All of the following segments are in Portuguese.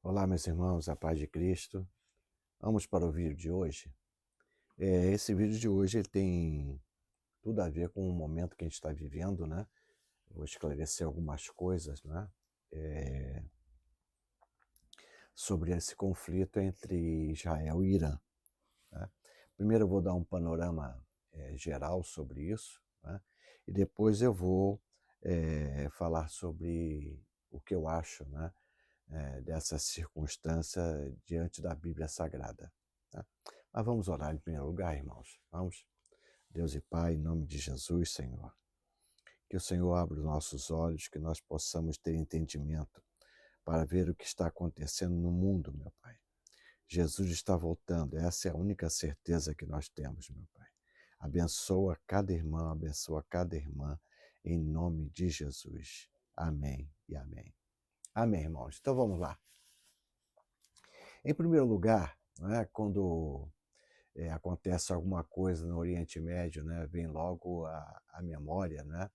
Olá, meus irmãos, a paz de Cristo. Vamos para o vídeo de hoje. Esse vídeo de hoje ele tem tudo a ver com o momento que a gente está vivendo, né? Eu vou esclarecer algumas coisas, né? Eh, Sobre esse conflito entre Israel e Irã, né? Primeiro eu vou dar um panorama geral sobre isso, né? E depois eu vou falar sobre o que eu acho, né? Dessa circunstância diante da Bíblia Sagrada, tá? Mas vamos orar em primeiro lugar, irmãos. Vamos. Deus e Pai, em nome de Jesus, Senhor. Que o Senhor abra os nossos olhos, que nós possamos ter entendimento para ver o que está acontecendo no mundo, meu Pai. Jesus está voltando, essa é a única certeza que nós temos, meu Pai. Abençoa cada irmão, abençoa cada irmã, em nome de Jesus. Amém e amém. Amém, irmãos. Então vamos lá. Em primeiro lugar, né, quando acontece alguma coisa no Oriente Médio, né, vem logo a memória, né,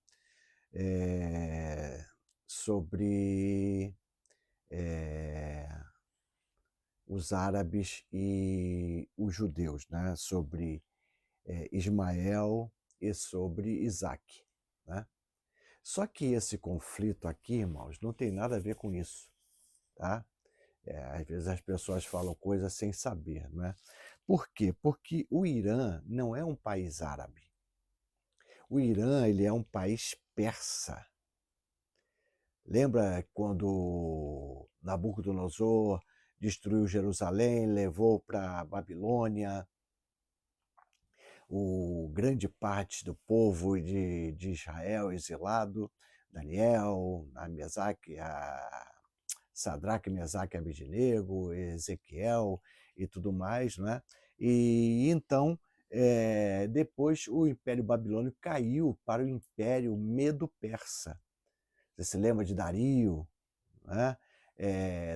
eh, sobre eh, os árabes e os judeus, né, sobre Ismael e sobre Isaac, né? Só que esse conflito aqui, irmãos, não tem nada a ver com isso, tá? Às vezes as pessoas falam coisas sem saber, não é? Por quê? Porque o Irã não é um país árabe. O Irã, ele é um país persa. Lembra quando Nabucodonosor destruiu Jerusalém, levou para a Babilônia o grande parte do povo de Israel exilado, Daniel, a Mesaque, a Sadraque, Mesaque e Abednego, Ezequiel e tudo mais, né? E então, depois o Império Babilônico caiu para o Império Medo-Persa. Você se lembra de Dario, né?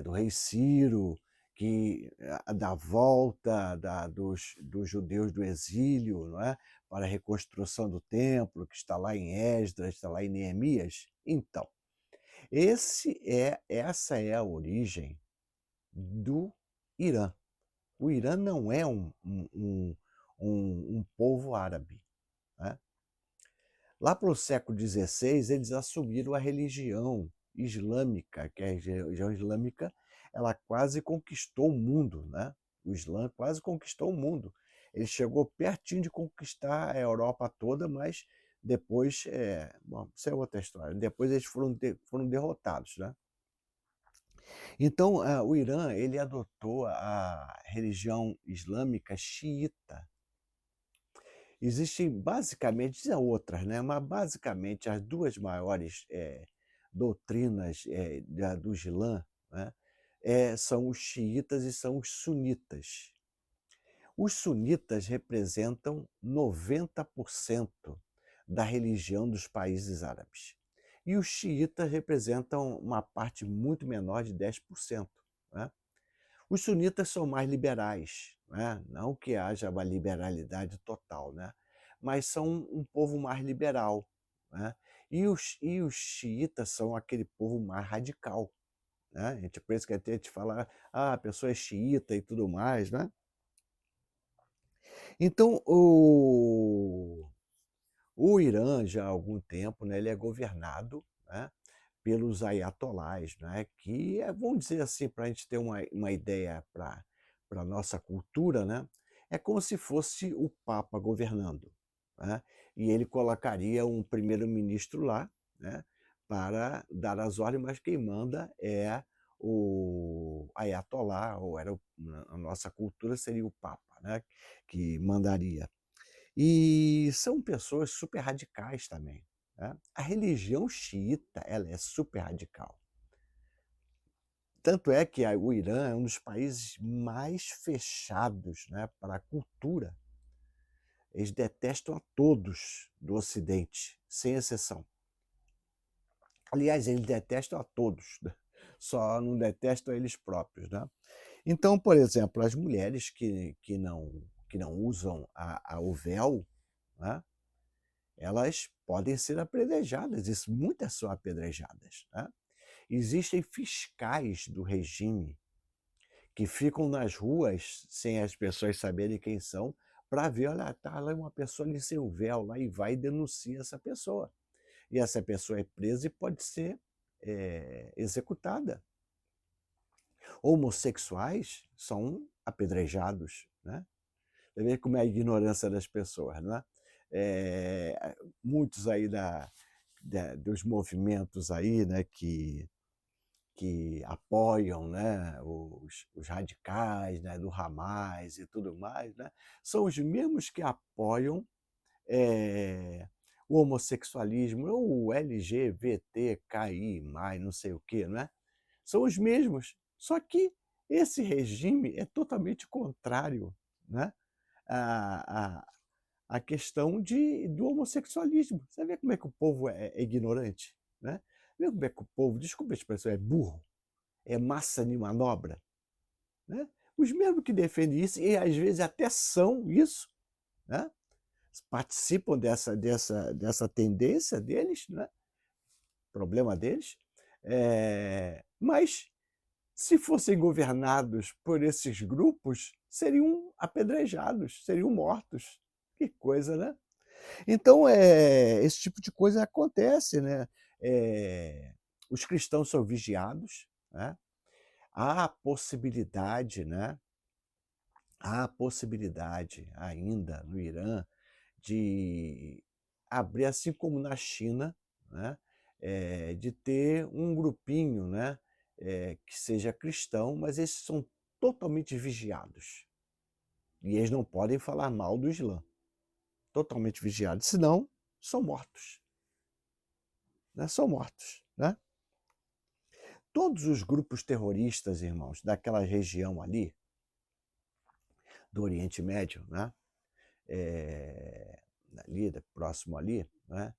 Do rei Ciro, da volta dos judeus do exílio, não é? Para a reconstrução do templo, que está lá em Esdras, está lá em Neemias. Então, essa é a origem do Irã. O Irã não é um povo árabe, né? Lá para o século XVI, eles assumiram a religião islâmica, que a religião islâmica ela quase conquistou o mundo, né? O Islã quase conquistou o mundo. Ele chegou pertinho de conquistar a Europa toda, mas depois, bom, isso é outra história. Depois eles foram derrotados, né? Então, o Irã ele adotou a religião islâmica xiita. Existem basicamente, existem outras, né? Mas basicamente as duas maiores doutrinas do Islã, né? São os xiitas e são os sunitas. Os sunitas representam 90% da religião dos países árabes. E os xiitas representam uma parte muito menor de 10%. Né? Os sunitas são mais liberais, né? Não que haja uma liberalidade total, né? Mas são um povo mais liberal. Né? E os xiitas são aquele povo mais radical. Né? A gente pensa que até te falar, a pessoa é xiita e tudo mais. Né? Então, o Irã, já há algum tempo, né, ele é governado, né, pelos ayatolás, né, que vamos dizer assim, para a gente ter uma ideia para a nossa cultura, né, é como se fosse o Papa governando. Né, e ele colocaria um primeiro-ministro lá, né, para dar as ordens, mas quem manda é o ayatolá, ou a nossa cultura seria o Papa, né, que mandaria. E são pessoas super radicais também, né. A religião xiita, ela é super radical. Tanto é que o Irã é um dos países mais fechados, né, para a cultura. Eles detestam a todos do Ocidente, sem exceção. Aliás, eles detestam a todos, né, só não detestam eles próprios, né. Então, por exemplo, as mulheres que não usam o véu, né, elas podem ser apedrejadas, muitas são apedrejadas. Né? Existem fiscais do regime que ficam nas ruas sem as pessoas saberem quem são, para ver, olha, tá lá uma pessoa ali sem o véu lá, e vai e denuncia essa pessoa. E essa pessoa é presa e pode ser executada. Homossexuais são apedrejados, né? Você vê como é a ignorância das pessoas, né? Muitos aí dos movimentos aí, né, que apoiam, né, os radicais, né, do Hamas e tudo mais, né, são os mesmos que apoiam o homossexualismo, ou o LGBTQI+, não sei o quê, né? São os mesmos. Só que esse regime é totalmente contrário, né, à, à questão do homossexualismo. Você vê como é que o povo é ignorante, né? Vê como é que o povo, desculpa a expressão, é burro, é massa de manobra, né? Os mesmos que defendem isso, e às vezes até são isso, né? Participam dessa tendência deles, né? Problema deles, mas se fossem governados por esses grupos, seriam apedrejados, seriam mortos. Que coisa, né? Então, esse tipo de coisa acontece, né? Os cristãos são vigiados, né? Há a possibilidade, né? Há a possibilidade ainda no Irã de abrir, assim como na China, né? De ter um grupinho, né? Que seja cristão, mas esses são totalmente vigiados. E eles não podem falar mal do Islã. Totalmente vigiados, senão são mortos. Né? São mortos. Né? Todos os grupos terroristas, irmãos, daquela região ali, do Oriente Médio, né? Ali, próximo ali, né?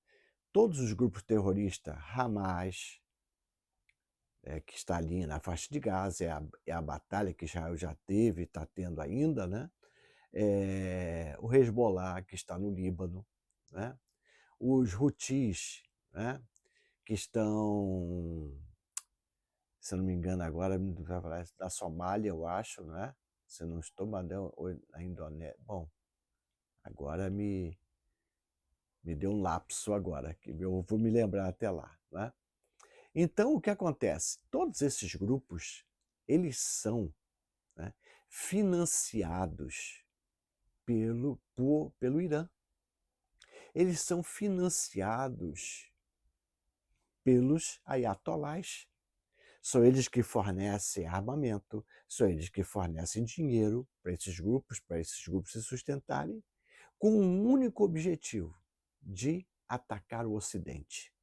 Todos os grupos terroristas, Hamas, que está ali na faixa de Gaza, é a batalha que Israel já teve e está tendo ainda, né? O Hezbollah, que está no Líbano, né? Os Houthis, né? Que estão, se eu não me engano agora, vai falar da Somália, eu acho, né? Se eu não estou mandando a Indonésia. Bom, agora me deu um lapso agora, que eu vou me lembrar até lá, né? Então, o que acontece? Todos esses grupos, eles são, né, financiados pelo Irã. Eles são financiados pelos ayatolás. São eles que fornecem armamento, são eles que fornecem dinheiro para esses grupos se sustentarem, com um único objetivo, de atacar o Ocidente,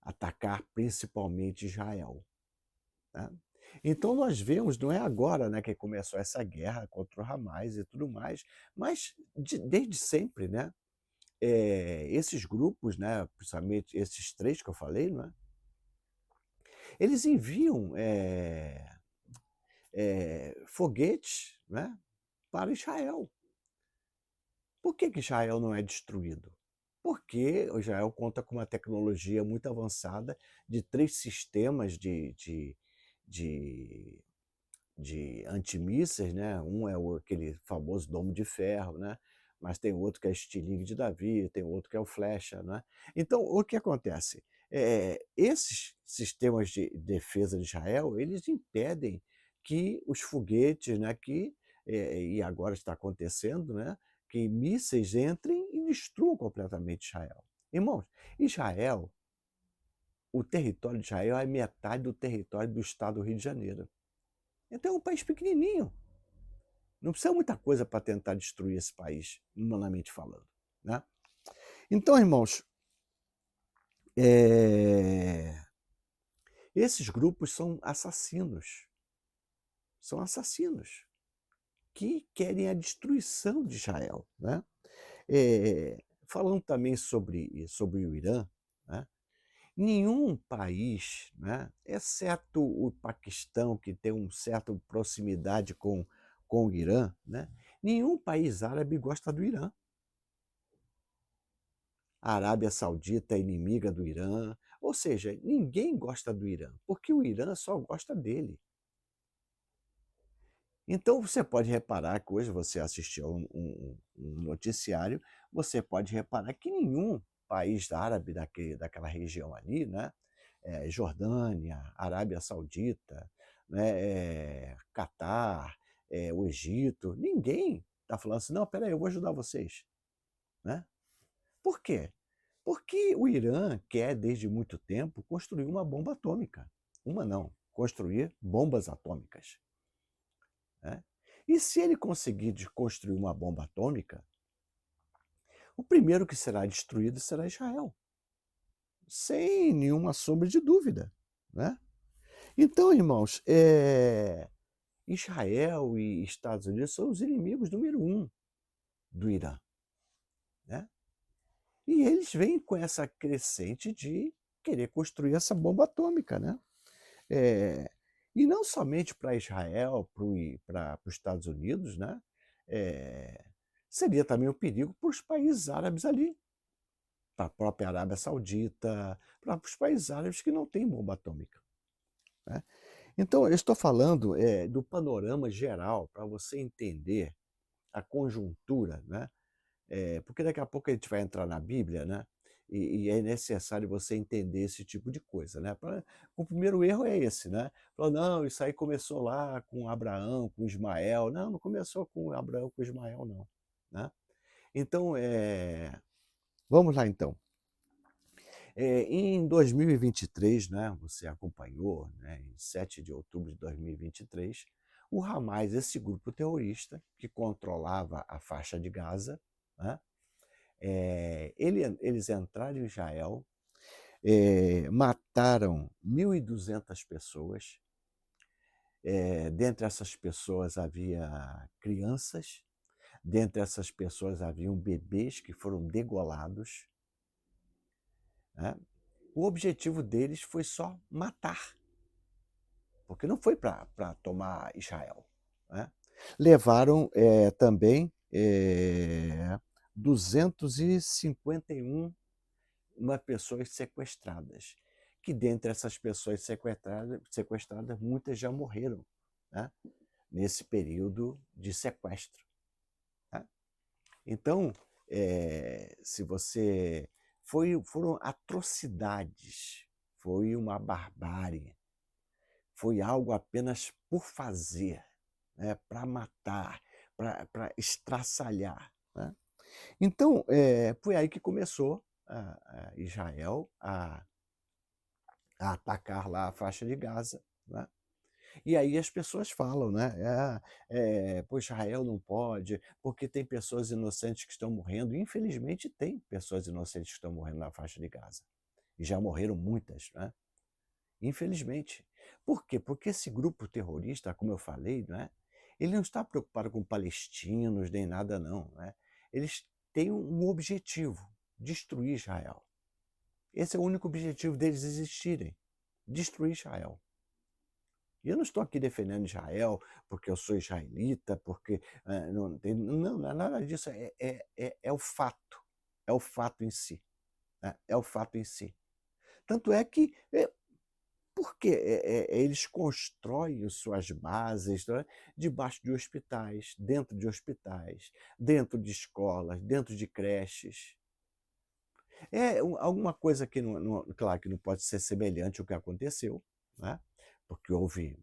atacar principalmente Israel. Né? Então nós vemos, não é agora, né, que começou essa guerra contra o Hamas e tudo mais, mas desde sempre, né, esses grupos, né, principalmente esses três que eu falei, né, eles enviam foguetes, né, para Israel. Por que Israel não é destruído? Porque Israel conta com uma tecnologia muito avançada de 3 sistemas de de antimísseis, né? Um é aquele famoso domo de ferro, né? Mas tem outro que é estilingue de Davi, tem outro que é o flecha, né? Então, o que acontece? Esses sistemas de defesa de Israel, eles impedem que os foguetes, né, e agora está acontecendo, né, que mísseis entrem e destruam completamente Israel. Irmãos, Israel, o território de Israel é metade do território do estado do Rio de Janeiro. Então é um país pequenininho. Não precisa muita coisa para tentar destruir esse país, humanamente falando. Né? Então, irmãos, esses grupos são assassinos. São assassinos que querem a destruição de Israel. Né? Falando também sobre o Irã, né? Nenhum país, né, exceto o Paquistão, que tem uma certa proximidade com o Irã, né, nenhum país árabe gosta do Irã. A Arábia Saudita é inimiga do Irã, ou seja, ninguém gosta do Irã, porque o Irã só gosta dele. Então você pode reparar que hoje você assistiu a um noticiário, você pode reparar que nenhum país árabe daquela região ali, né, Jordânia, Arábia Saudita, né, Catar, o Egito, ninguém está falando assim: "Não, espera aí, eu vou ajudar vocês", né. Por quê? Porque o Irã quer, desde muito tempo, construir uma bomba atômica. Uma não, construir bombas atômicas, né. E se ele conseguir de construir uma bomba atômica, o primeiro que será destruído será Israel, sem nenhuma sombra de dúvida, né. Então, irmãos, Israel e Estados Unidos são os inimigos número um do Irã, né. E eles vêm com essa crescente de querer construir essa bomba atômica, né. Eh, e não somente para Israel, para os Estados Unidos, né, eh, seria também um perigo para os países árabes ali, para a própria Arábia Saudita, para os países árabes que não têm bomba atômica, né. Então eu estou falando, do panorama geral para você entender a conjuntura, né. Porque daqui a pouco a gente vai entrar na Bíblia, né, e é necessário você entender esse tipo de coisa, né. O primeiro erro é esse, né, falou: "Não, isso aí começou lá com Abraão, com Ismael", não, não começou com Abraão, com Ismael não, né. Então, vamos lá então. Em 2023, né, você acompanhou, né, em 7 de outubro de 2023, o Hamas, esse grupo terrorista que controlava a faixa de Gaza, né, eles entraram em Israel, mataram 1.200 pessoas. Dentre essas pessoas havia crianças, dentre essas pessoas haviam bebês que foram degolados, né. O objetivo deles foi só matar, porque não foi para tomar Israel, né. Levaram, também, 251 pessoas sequestradas, que dentre essas pessoas sequestradas muitas já morreram, né, nesse período de sequestro, né. Então, se você foram atrocidades, foi uma barbárie, foi algo apenas por fazer, né, para matar, para estraçalhar, né. Então, foi aí que começou a Israel a atacar lá a faixa de Gaza, né. E aí as pessoas falam, né, "Pô, Israel não pode, porque tem pessoas inocentes que estão morrendo", infelizmente tem pessoas inocentes que estão morrendo na faixa de Gaza, e já morreram muitas, né, infelizmente. Por quê? Porque esse grupo terrorista, como eu falei, né, ele não está preocupado com palestinos nem nada não, né, eles têm um objetivo: destruir Israel. Esse é o único objetivo deles existirem, destruir Israel. E eu não estou aqui defendendo Israel, porque eu sou israelita, porque, não é nada disso, é o fato, é o fato em si, né, é o fato em si. Tanto é que, porque, eles constroem as suas bases, né, debaixo de hospitais, dentro de escolas, dentro de creches. Alguma coisa que não, claro que não pode ser semelhante ao que aconteceu, né, porque houve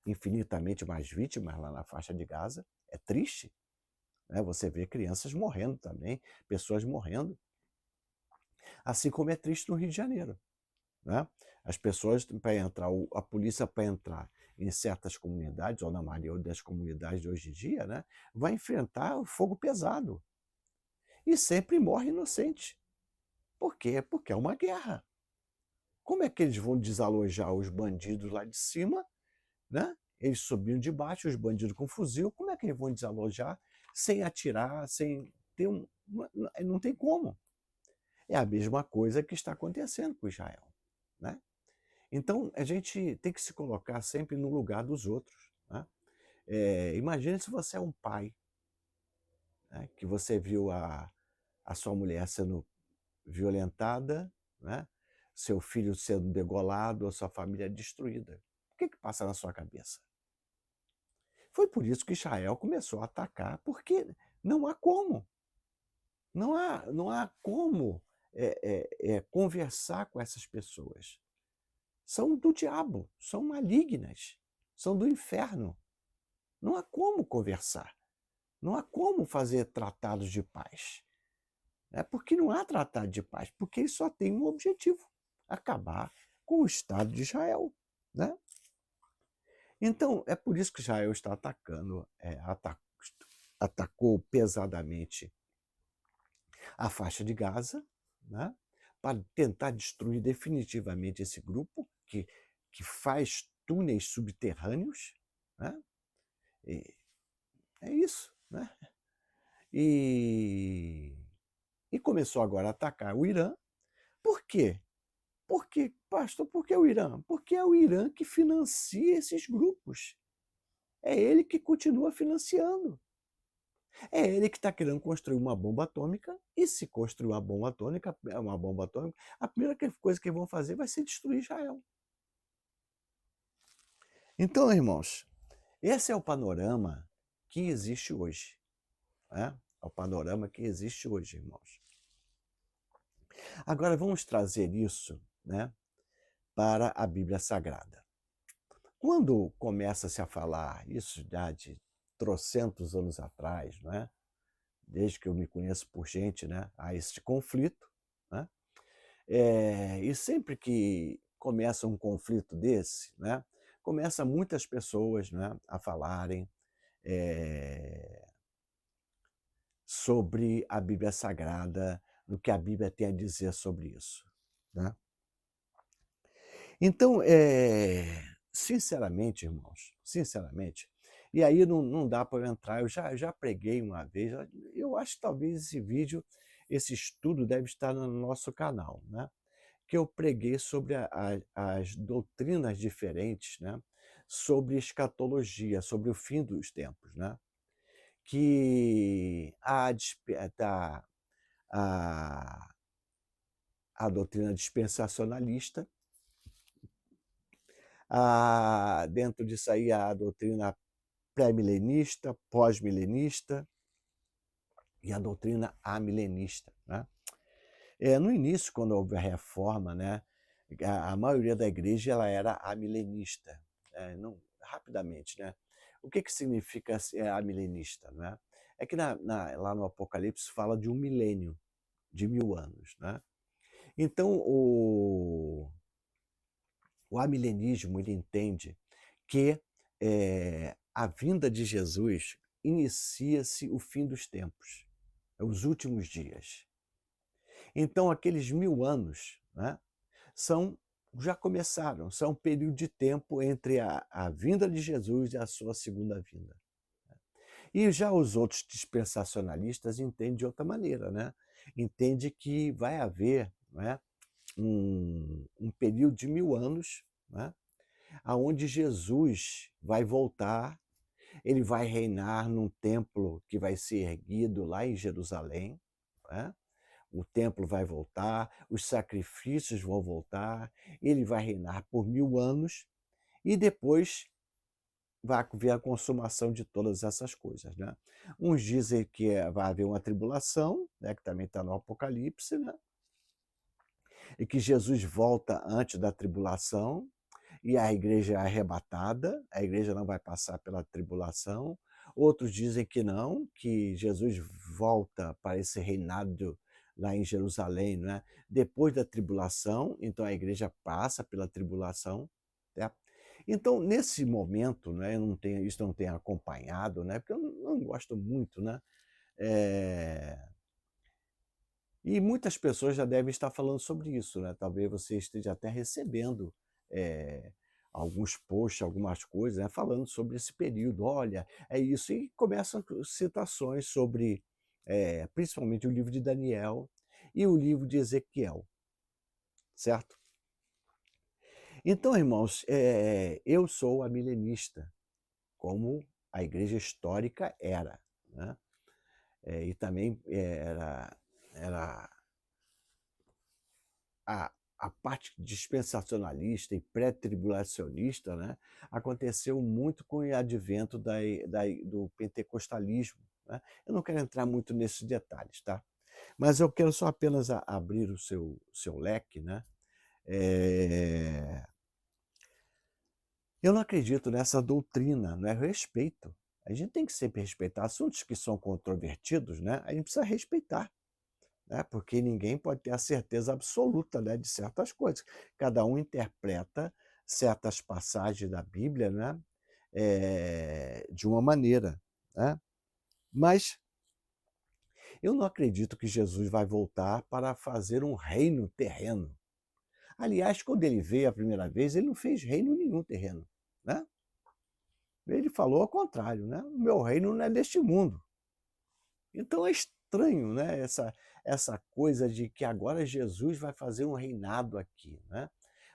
infinitamente mais vítimas lá na faixa de Gaza. É triste, né, você vê crianças morrendo também, pessoas morrendo, assim como é triste no Rio de Janeiro, né. As pessoas para entrar a polícia para entrar em certas comunidades, ou na maioria das comunidades de hoje em dia, né, vai enfrentar o fogo pesado, e sempre morre inocente. Por quê? Porque é uma guerra. Como é que eles vão desalojar os bandidos lá de cima, né? Eles subiram de baixo, os bandidos com fuzil, como é que eles vão desalojar sem atirar, sem ter não tem como. É a mesma coisa que está acontecendo com Israel, né. Então a gente tem que se colocar sempre no lugar dos outros, né. Imagine se você é um pai, né, que você viu a sua mulher sendo violentada, né, seu filho sendo degolado, a sua família destruída. O que que passa na sua cabeça? Foi por isso que Israel começou a atacar, porque não há como. Não há como conversar com essas pessoas. São do diabo, são malignas, são do inferno. Não há como conversar, não há como fazer tratados de paz. Porque não há tratado de paz, porque ele só tem um objetivo: acabar com o Estado de Israel. Né? Então, é por isso que Israel está atacando, atacou pesadamente a faixa de Gaza, né? Para tentar destruir definitivamente esse grupo que faz túneis subterrâneos. Né? E é isso. Né? E começou agora a atacar o Irã. Por quê? Porque, pastor, por que o Irã? Porque é o Irã que financia esses grupos. É ele que continua financiando. É ele que está querendo construir uma bomba atômica, e se construir uma bomba atômica, a primeira coisa que vão fazer vai ser destruir Israel. Então, irmãos, esse é o panorama que existe hoje. Né? É o panorama que existe hoje, irmãos. Agora vamos trazer isso, né, para a Bíblia Sagrada. Quando começa-se a falar isso já de trocentos anos atrás, né, desde que eu me conheço por gente, né, há esse conflito, né, e sempre que começa um conflito desse, né, começa muitas pessoas, né, a falarem sobre a Bíblia Sagrada, no que a Bíblia tem a dizer sobre isso. Né? Então, sinceramente, irmãos, sinceramente, e aí não dá para eu entrar, eu já preguei uma vez, eu acho que talvez esse estudo deve estar no nosso canal, né? Que eu preguei sobre as doutrinas diferentes, né? Sobre escatologia, sobre o fim dos tempos, né? Que a, a doutrina dispensacionalista, dentro disso aí a doutrina pré-milenista, pós-milenista e a doutrina amilenista. Né? No início, quando houve a reforma, né, a maioria da igreja ela era amilenista. Não, rapidamente, né? O que significa amilenista? Né? É que lá no Apocalipse fala de um milênio, de 1000 anos. Né? Então, o amilenismo ele entende que a vinda de Jesus inicia-se o fim dos tempos, os últimos dias. Então, aqueles 1000 anos, né, já começaram, são um período de tempo entre a vinda de Jesus e a sua segunda vinda. E já os outros dispensacionalistas entendem de outra maneira, né? Entende que vai haver, né, um período de 1000 anos, né, aonde Jesus vai voltar, ele vai reinar num templo que vai ser erguido lá em Jerusalém, né? O templo vai voltar, os sacrifícios vão voltar, ele vai reinar por 1000 anos e depois vai haver a consumação de todas essas coisas. Né? Uns dizem que vai haver uma tribulação, né, que também está no Apocalipse, né? E que Jesus volta antes da tribulação, e a igreja é arrebatada, a igreja não vai passar pela tribulação. Outros dizem que não, que Jesus volta para esse reinado lá em Jerusalém, né? Depois da tribulação, então a igreja passa pela tribulação. Né? Então, nesse momento, né, isso não tenho acompanhado, né, porque eu não gosto muito, né? E muitas pessoas já devem estar falando sobre isso, né? Talvez você esteja até recebendo alguns posts, algumas coisas, né? Falando sobre esse período. Olha, é isso. E começam citações sobre, principalmente o livro de Daniel e o livro de Ezequiel, certo? Então, irmãos, eu sou amilenista, como a igreja histórica era, né? E também era a a parte dispensacionalista e pré-tribulacionista, né, aconteceu muito com o advento do pentecostalismo, né. Eu não quero entrar muito nesses detalhes, tá? Mas eu quero só apenas abrir o seu leque, né. Eh, eu não acredito nessa doutrina, né, eu respeito. A gente tem que sempre respeitar assuntos que são controvertidos, né, a gente precisa respeitar, né, porque ninguém pode ter a certeza absoluta, né, de certas coisas. Cada um interpreta certas passagens da Bíblia, né, de uma maneira, né. Mas eu não acredito que Jesus vai voltar para fazer um reino terreno. Aliás, quando ele veio a primeira vez, ele não fez reino nenhum terreno, né. Ele falou ao contrário, né: "O meu reino não é deste mundo". Então é estranho, né, essa coisa de que agora Jesus vai fazer um reinado aqui, né,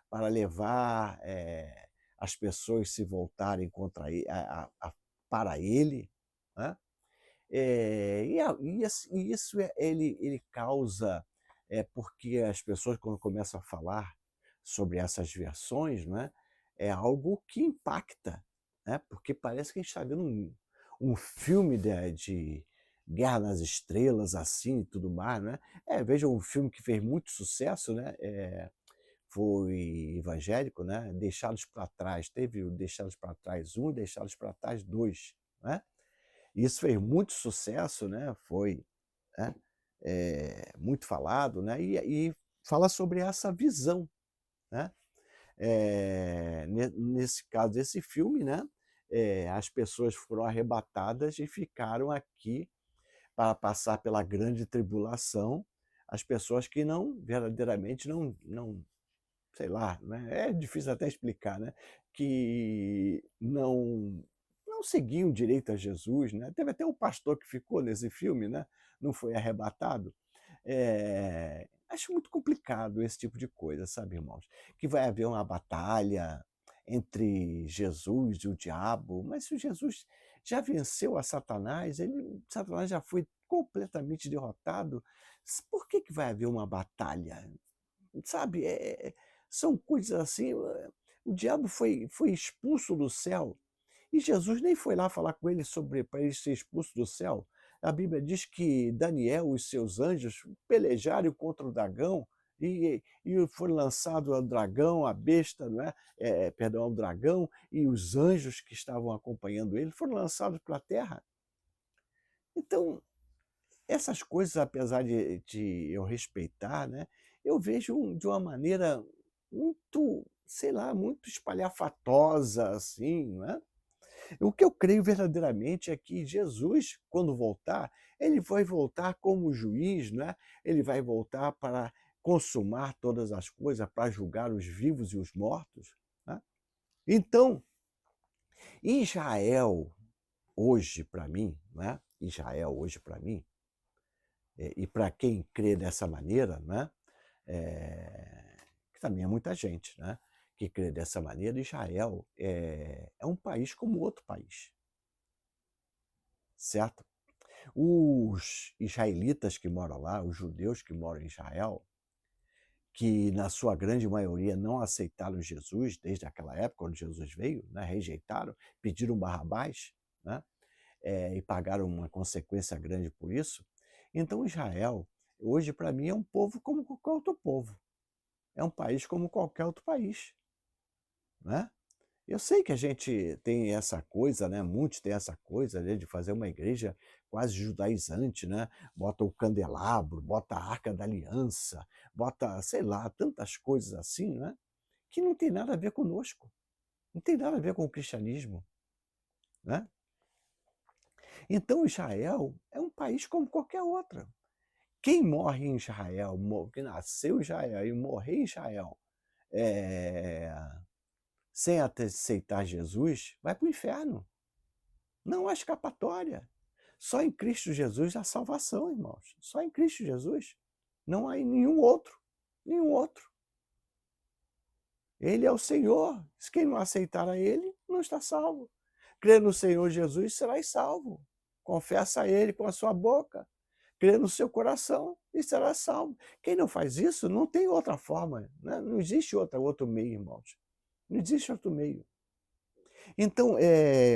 para levar, as pessoas se voltarem contra para ele, né. E isso ele causa, porque as pessoas quando começam a falar sobre essas versões, né, é algo que impacta, né, porque parece que a gente está vendo um filme de Guerra nas Estrelas, assim, e tudo mais, né. Veja um filme que fez muito sucesso, né, foi evangélico, né, Deixados para Trás. Teve o Deixados para Trás 1 e Deixados para Trás 2, né. Isso fez muito sucesso, né, foi, né, muito falado, né, e fala sobre essa visão, né. Nesse caso desse filme, né, as pessoas foram arrebatadas e ficaram aqui para passar pela grande tribulação, as pessoas que não verdadeiramente não sei lá, né, é difícil até explicar, né, que não seguiam direito a Jesus, né. Teve até um pastor que ficou nesse filme, né, não foi arrebatado. Acho muito complicado esse tipo de coisa, sabe, irmãos, que vai haver uma batalha entre Jesus e o diabo, mas se o Jesus já venceu a Satanás, Satanás já foi completamente derrotado, por que que vai haver uma batalha? Sabe, são coisas assim, o diabo foi expulso do céu, e Jesus nem foi lá falar com ele sobre para ele ser expulso do céu. A Bíblia diz que Daniel e os seus anjos pelejaram contra o dragão, e foi lançado ao dragão, a besta, não é, perdão, ao dragão, e os anjos que estavam acompanhando ele foram lançados para a terra. Então essas coisas, apesar de eu respeitar, né, eu vejo de uma maneira muito, sei lá, muito espalhafatosa, assim, não é. O que eu creio verdadeiramente é que Jesus, quando voltar, ele vai voltar como juiz, né, ele vai voltar para consumar todas as coisas, para julgar os vivos e os mortos, né. Então, Israel hoje para mim, né, Israel hoje para mim, e para quem crê dessa maneira, né, que também é muita gente, né, que crê dessa maneira, Israel é um país como outro país, certo? Os israelitas que moram lá, os judeus que moram em Israel, que na sua grande maioria não aceitaram Jesus desde aquela época, quando Jesus veio, né, rejeitaram, pediram Barrabás, né, e pagaram uma consequência grande por isso. Então Israel, hoje para mim é um povo como qualquer outro povo, é um país como qualquer outro país, né. Eu sei que a gente tem essa coisa, né, muitos têm essa coisa, né, de fazer uma igreja quase judaizante, né, bota o candelabro, bota a Arca da Aliança, bota, sei lá, tantas coisas assim, né, que não tem nada a ver conosco, não tem nada a ver com o cristianismo, né. Então Israel é um país como qualquer outro. Quem morre em Israel, que nasceu em Israel e morrer em Israel, eh, sem aceitar Jesus, vai para o inferno. Não há escapatória. Só em Cristo Jesus há salvação, irmãos. Só em Cristo Jesus. Não há em nenhum outro. Nenhum outro. Ele é o Senhor. Se quem não aceitar a Ele, não está salvo. Crê no Senhor Jesus, serás salvo. Confessa a Ele com a sua boca. crê no seu coração e será salvo. Quem não faz isso, não tem outra forma, né? Não existe outro meio, irmãos. Não existe outro meio. Então,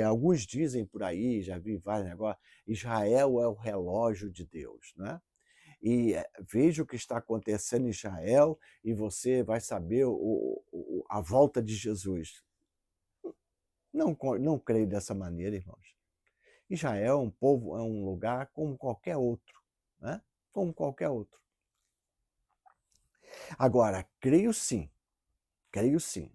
alguns dizem por aí, já vi vários negócios, Israel é o relógio de Deus, né? E veja o que está acontecendo em Israel e você vai saber a volta de Jesus. Não creio dessa maneira, irmãos. Israel é um povo, é um lugar como qualquer outro, né? Como qualquer outro. Agora, creio sim, creio sim.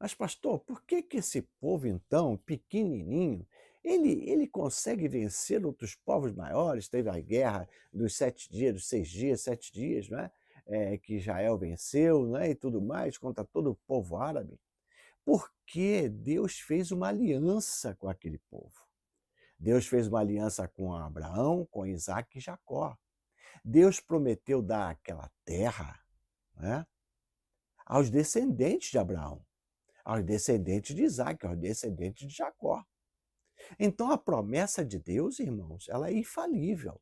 Mas, pastor, por que que esse povo, então, pequenininho, ele consegue vencer outros povos maiores? Teve a guerra dos 7 dias, dos 6 dias, 7 dias, não é? Que Israel venceu, né, e tudo mais, contra todo o povo árabe. Porque Deus fez uma aliança com aquele povo. Deus fez uma aliança com Abraão, com Isaac e Jacó. Deus prometeu dar aquela terra, né, aos descendentes de Abraão, aos descendentes de Isaac, aos descendentes de Jacó. Então a promessa de Deus, irmãos, ela é infalível.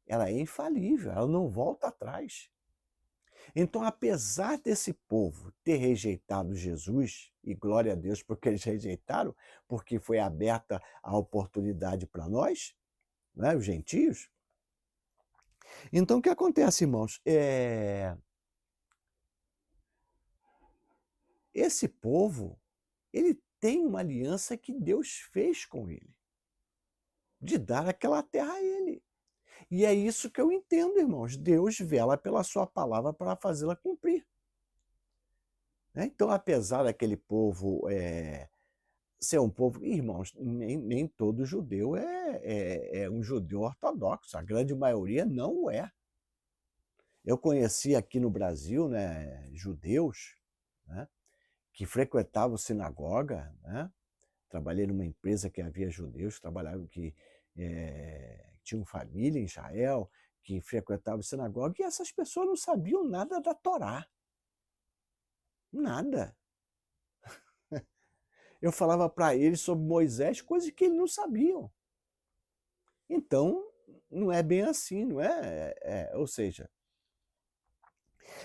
Ela é infalível, ela não volta atrás. Então, apesar desse povo ter rejeitado Jesus, e glória a Deus porque eles rejeitaram, porque foi aberta a oportunidade para nós, né, os gentios. Então, o que acontece, irmãos? Esse povo, ele tem uma aliança que Deus fez com ele, de dar aquela terra a ele. E é isso que eu entendo, irmãos. Deus vela pela sua palavra para fazê-la cumprir. Né? Então, apesar daquele povo ser um povo. Irmãos, nem todo judeu é um judeu ortodoxo, a grande maioria não o é. Eu conheci aqui no Brasil, né, judeus, né, que frequentavam sinagoga, né? Trabalhei numa empresa que havia judeus que trabalhavam, que tinham família em Israel, que frequentavam sinagoga, e essas pessoas não sabiam nada da Torá. Nada. Eu falava para eles sobre Moisés, coisas que eles não sabiam. Então, não é bem assim, não é? Ou seja,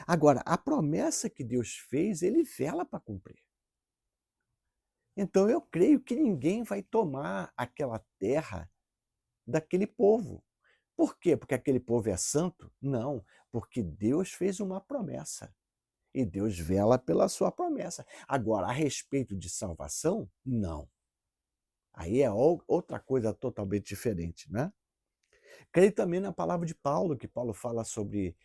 agora, a promessa que Deus fez, ele vela para cumprir. Então, eu creio que ninguém vai tomar aquela terra daquele povo. Por quê? Porque aquele povo é santo? Não, porque Deus fez uma promessa. E Deus vela pela sua promessa. Agora, a respeito de salvação, não. Aí é outra coisa totalmente diferente, né? Creio também na palavra de Paulo, que Paulo fala sobre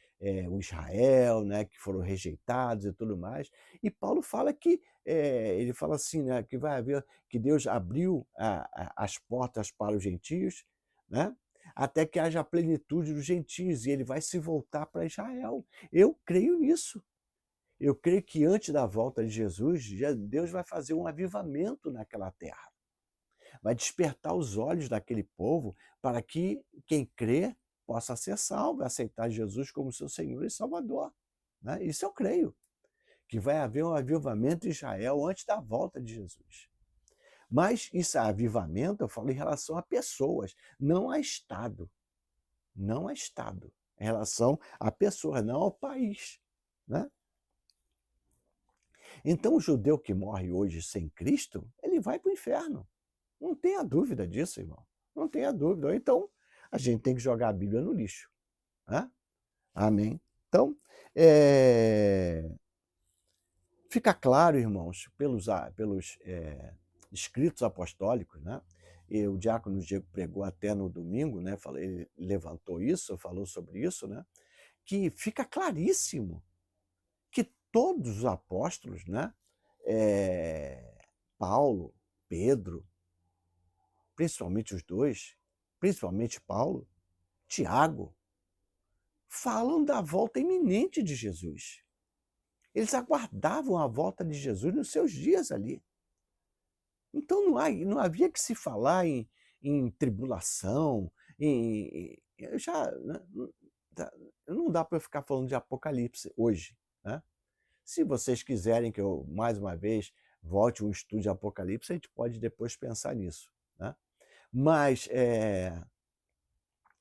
o Israel, né, que foram rejeitados e tudo mais. E Paulo fala que, ele fala assim, né, que vai haver, que Deus abriu as portas para os gentios, né, até que haja a plenitude dos gentios, e ele vai se voltar para Israel. Eu creio nisso. Eu creio que antes da volta de Jesus, Deus vai fazer um avivamento naquela terra. Vai despertar os olhos daquele povo para que quem crê possa ser salvo, aceitar Jesus como seu Senhor e Salvador. Né? Isso eu creio, que vai haver um avivamento em Israel antes da volta de Jesus. Mas isso é avivamento, eu falo em relação a pessoas, não a Estado. Não a Estado. Em relação a pessoas, não ao país. Né? Então o judeu que morre hoje sem Cristo, ele vai para o inferno. Não tenha dúvida disso, irmão. Não tenha dúvida. Ou então, a gente tem que jogar a Bíblia no lixo. Né? Amém? Então, fica claro, irmãos, pelos escritos apostólicos, né? E o diácono Diego pregou até no domingo, né? Ele levantou isso, falou sobre isso, né? Que fica claríssimo que todos os apóstolos, né? Paulo, Pedro, principalmente os dois, principalmente Paulo, Tiago, falam da volta iminente de Jesus. Eles aguardavam a volta de Jesus nos seus dias ali. Então não havia que se falar em tribulação, não dá para eu ficar falando de Apocalipse hoje. Né? Se vocês quiserem que eu, mais uma vez, volte um estudo de Apocalipse, a gente pode depois pensar nisso. Né? Mas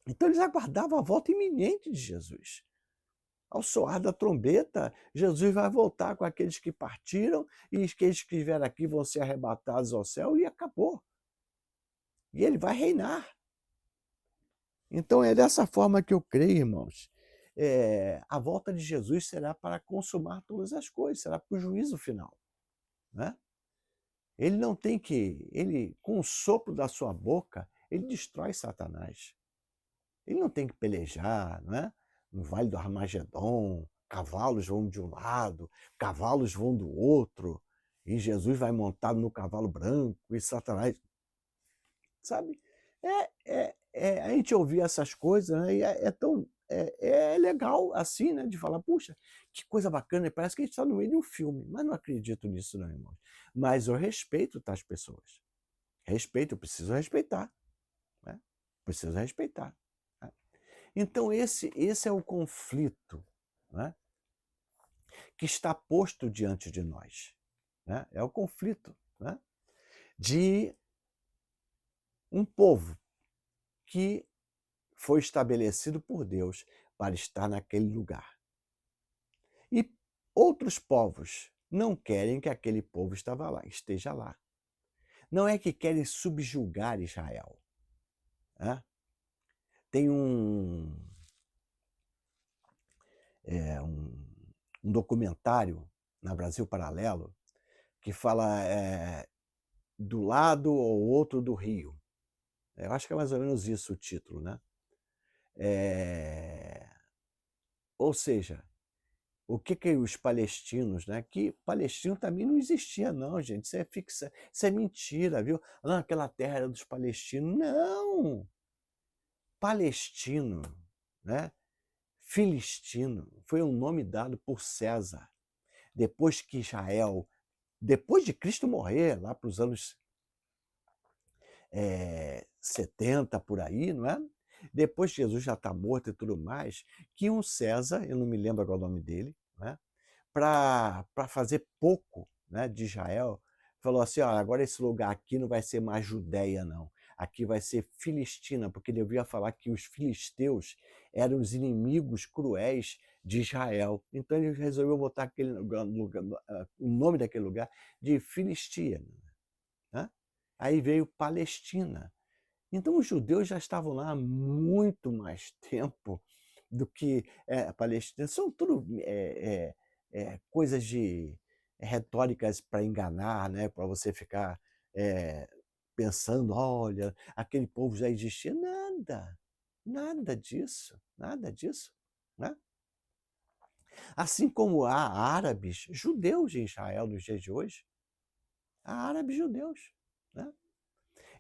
Então eles aguardavam a volta iminente de Jesus. Ao soar da trombeta, Jesus vai voltar com aqueles que partiram e aqueles que estiverem aqui vão ser arrebatados ao céu e acabou. E ele vai reinar. Então é dessa forma que eu creio, irmãos. A volta de Jesus será para consumar todas as coisas, será para o juízo final, né? Ele não tem que, com o sopro da sua boca, ele destrói Satanás. Ele não tem que pelejar, né? No Vale do Armagedon, cavalos vão de um lado, cavalos vão do outro, e Jesus vai montado no cavalo branco, e Satanás, sabe? A gente ouvir essas coisas, né? E é legal assim, né? De falar, puxa, que coisa bacana, parece que a gente está no meio de um filme, mas não acredito nisso não, irmão. Mas eu respeito tais pessoas. Respeito, eu preciso respeitar, né? Preciso respeitar. Né? Então esse é o conflito, né? Que está posto diante de nós. Né? É o conflito, né? De um povo que foi estabelecido por Deus para estar naquele lugar. E outros povos não querem que aquele povo esteja lá. Não é que querem subjugar Israel. Né? Tem um documentário na Brasil Paralelo que fala do lado ou outro do rio. Eu acho que é mais ou menos isso o título, né? Ou seja, o que os palestinos, né? Que palestino também não existia, não, gente. Isso é ficção, isso é mentira, viu? Não, aquela terra era dos palestinos. Não! Palestino, né? Filistino, foi um nome dado por César. Depois que Israel, depois de Cristo morrer, lá para os anos 70 por aí, não é? Depois que Jesus já está morto e tudo mais, que um César, eu não me lembro agora o nome dele, né? Para fazer pouco, né, de Israel, falou assim: ó, agora esse lugar aqui não vai ser mais Judéia, não. Aqui vai ser Filistina, porque ele ouvia falar que os filisteus eram os inimigos cruéis de Israel. Então ele resolveu botar aquele lugar, o nome daquele lugar de Filistia. Né? Aí veio Palestina. Então os judeus já estavam lá há muito mais tempo do que a Palestina. São tudo coisas de retóricas para enganar, né? Para você ficar pensando, olha, aquele povo já existia. Nada, nada disso, nada disso. Né? Assim como há árabes, judeus em Israel nos dias de hoje, há árabes judeus. Né?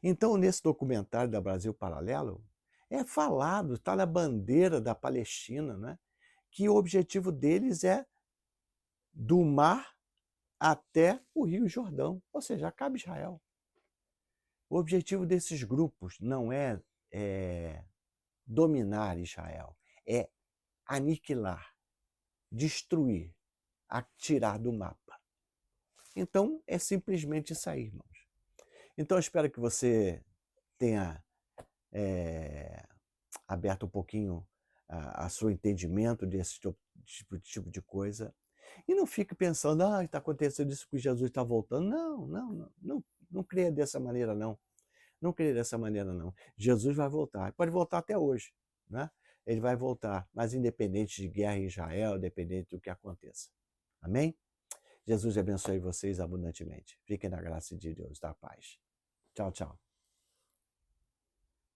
Então, nesse documentário da Brasil Paralelo, é falado, está na bandeira da Palestina, né, que o objetivo deles é do mar até o Rio Jordão, ou seja, acaba Israel. O objetivo desses grupos não é dominar Israel, é aniquilar, destruir, tirar do mapa. Então, é simplesmente isso aí, irmãos. Então, eu espero que você tenha aberto um pouquinho a seu entendimento desse tipo de coisa. E não fique pensando, está acontecendo isso que Jesus está voltando. Não creia dessa maneira, não. Não creia dessa maneira, não. Jesus vai voltar. Pode voltar até hoje. Né? Ele vai voltar, mas independente de guerra em Israel, independente do que aconteça. Amém? Jesus abençoe vocês abundantemente. Fiquem na graça de Deus, da paz. Tchau, tchau.